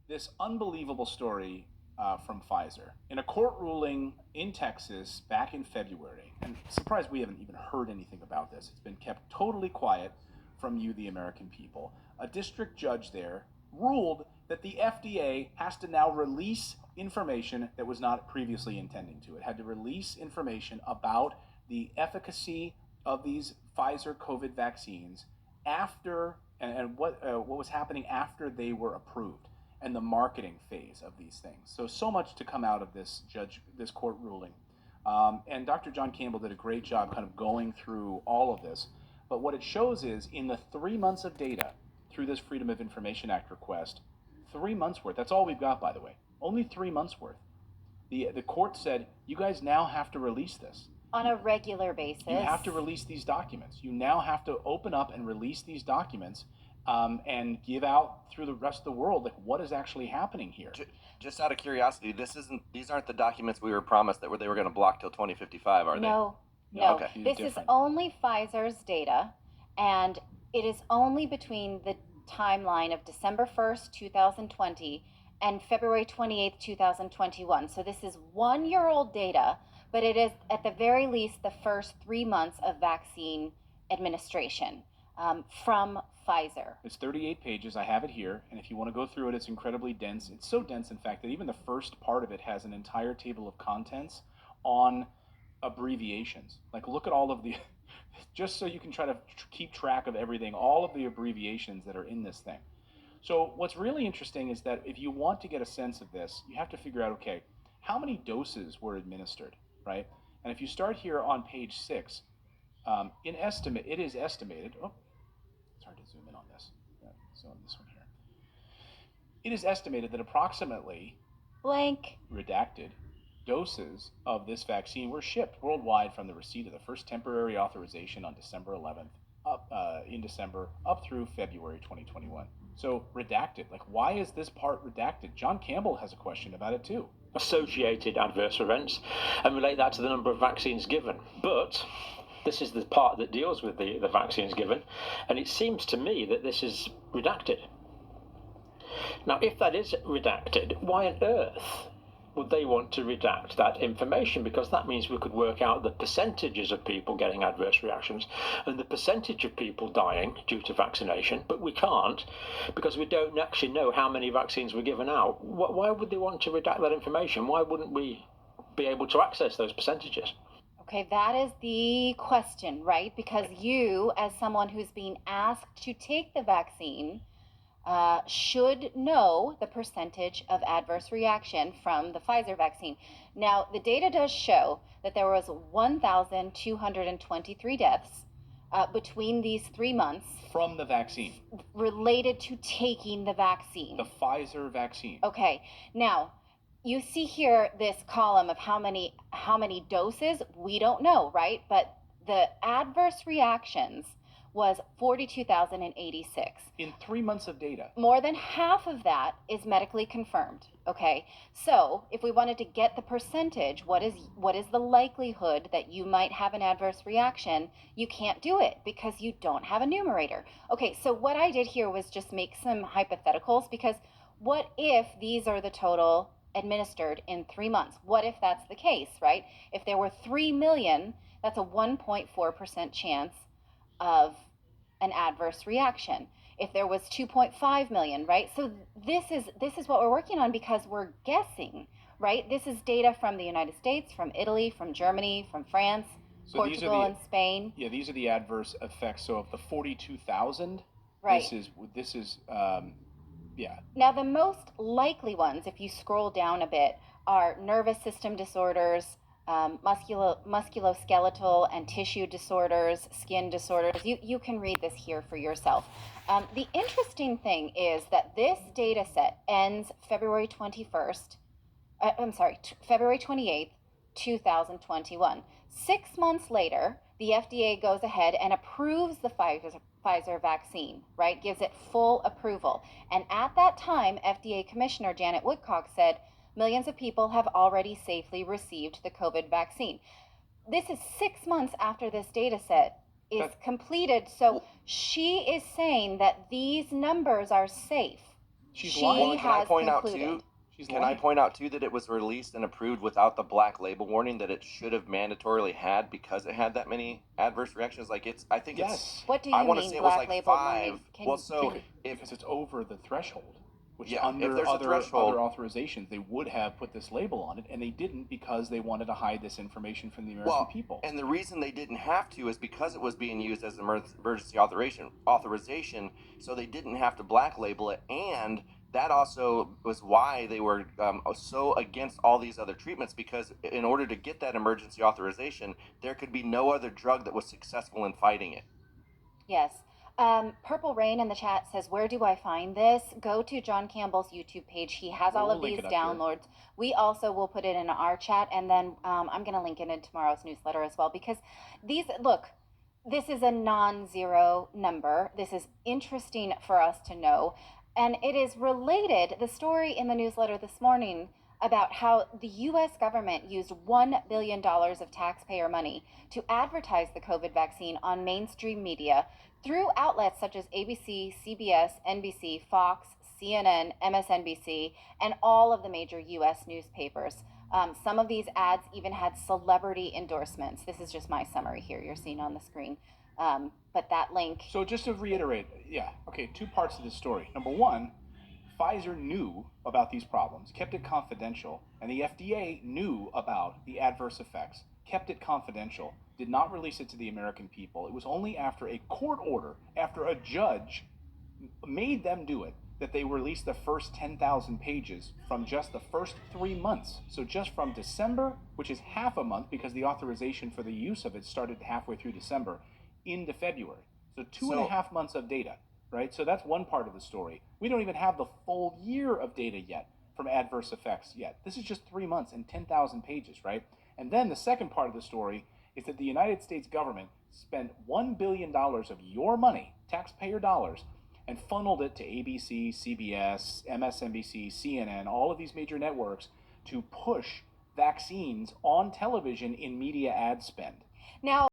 this unbelievable story from Pfizer. In a court ruling in Texas back in February, and surprised we haven't even heard anything about this. It's been kept totally quiet from you, the American people. A district judge there ruled that the FDA has to now release information that was not previously intending to. It had to release information about the efficacy of these Pfizer COVID vaccines after and what was happening after they were approved, and the marketing phase of these things. So much to come out of this court ruling. And Dr. John Campbell did a great job kind of going through all of this. But what it shows is in the 3 months of data through this Freedom of Information Act request, 3 months worth, that's all we've got, by the way, only 3 months worth. The court said, you guys now have to release this. On a regular basis. You have to release these documents. You now have to open up and release these documents and give out through the rest of the world like what is actually happening here. Just out of curiosity, these aren't the documents we were promised that they were going to block till 2055, are they? No. Okay. This is only Pfizer's data, and it is only between the timeline of December 1st, 2020 and February 28th, 2021. So this is 1-year-old data, but it is at the very least the first 3 months of vaccine administration from Pfizer. It's 38 pages. I have it here, and if you want to go through it, it's incredibly dense. It's so dense, in fact, that even the first part of it has an entire table of contents on abbreviations. Like, look at all of the, just so you can try to keep track of everything, all of the abbreviations that are in this thing. So what's really interesting is that if you want to get a sense of this, you have to figure out, okay, how many doses were administered, right? And if you start here on page 6, it is estimated, it's hard to zoom in on this. Yeah, so on this one here. It is estimated that approximately blank redacted doses of this vaccine were shipped worldwide from the receipt of the first temporary authorization on December 11th, up through February 2021. So redacted, like why is this part redacted? John Campbell has a question about it too. Associated adverse events and relate that to the number of vaccines given. But this is the part that deals with the vaccines given, and it seems to me that this is redacted. Now, if that is redacted, why on earth would they want to redact that information? Because that means we could work out the percentages of people getting adverse reactions and the percentage of people dying due to vaccination, but we can't because we don't actually know how many vaccines were given out. Why would they want to redact that information? Why wouldn't we be able to access those percentages? Okay, that is the question, right? Because you, as someone who's being asked to take the vaccine, should know the percentage of adverse reaction from the Pfizer vaccine. Now, the data does show that there was 1,223 deaths between these 3 months. From the vaccine. Related to taking the vaccine. The Pfizer vaccine. Okay, now, you see here this column of how many doses, we don't know, right? But the adverse reactions was 42,086. In 3 months of data. More than half of that is medically confirmed, okay? So if we wanted to get the percentage, what is the likelihood that you might have an adverse reaction? You can't do it because you don't have a numerator. Okay, so what I did here was just make some hypotheticals, because what if these are the total administered in 3 months? What if that's the case, right? If there were 3 million, that's a 1.4% chance of an adverse reaction. If there was 2.5 million, right? So this is what we're working on because we're guessing, right? This is data from the United States, from Italy, from Germany, from France, so Portugal, and Spain. Yeah, these are the adverse effects. So of the 42,000, right? This is yeah. Now the most likely ones, if you scroll down a bit, are nervous system disorders, musculoskeletal and tissue disorders, skin disorders. You can read this here for yourself. The interesting thing is that this data set ends February 28th, 2021. 6 months later, the FDA goes ahead and approves the Pfizer vaccine, right? Gives it full approval. And at that time, FDA Commissioner Janet Woodcock said, millions of people have already safely received the COVID vaccine. This is 6 months after this data set is completed. So she is saying that these numbers are safe. She's She lying. Well, can I has point out concluded. too? She's Can I lying. point out too that it was released and approved without the black label warning that it should have mandatorily had because it had that many adverse reactions? Like I think Yes. What do I you want to mean say it was black like label 5. warning? Well, so if Because it's over the threshold, which Yeah, if under there's a other threshold- authorizations they would have put this label on it, and they didn't because they wanted to hide this information from the American well, people. and the reason they didn't have to is because it was being used as an emergency authorization, so they didn't have to black label it, and that also was why they were so against all these other treatments, because in order to get that emergency authorization, there could be no other drug that was successful in fighting it. Yes. Purple Rain in the chat says, where do I find this? Go to John Campbell's YouTube page. He has all We'll of link these it up here. downloads. We also will put it in our chat, and then I'm going to link it in tomorrow's newsletter as well, because this is a non-zero number. This is interesting for us to know, and it is related. The story in the newsletter this morning about how the U.S. government used $1 billion of taxpayer money to advertise the COVID vaccine on mainstream media through outlets such as ABC, CBS, NBC, Fox, CNN, MSNBC, and all of the major U.S. newspapers. Some of these ads even had celebrity endorsements. This is just my summary here you're seeing on the screen. But that link... So just to reiterate, two parts of this story. Number one, Pfizer knew about these problems, kept it confidential, and the FDA knew about the adverse effects, kept it confidential, did not release it to the American people. It was only after a court order, after a judge made them do it, that they released the first 10,000 pages from just the first 3 months. So just from December, which is half a month because the authorization for the use of it started halfway through December, into February. So 2.5 months of data, right? So that's one part of the story. We don't even have the full year of data yet from adverse effects yet. This is just 3 months and 10,000 pages, right? And then the second part of the story is that the United States government spent $1 billion of your money, taxpayer dollars, and funneled it to ABC, CBS, MSNBC, CNN, all of these major networks to push vaccines on television in media ad spend. Now,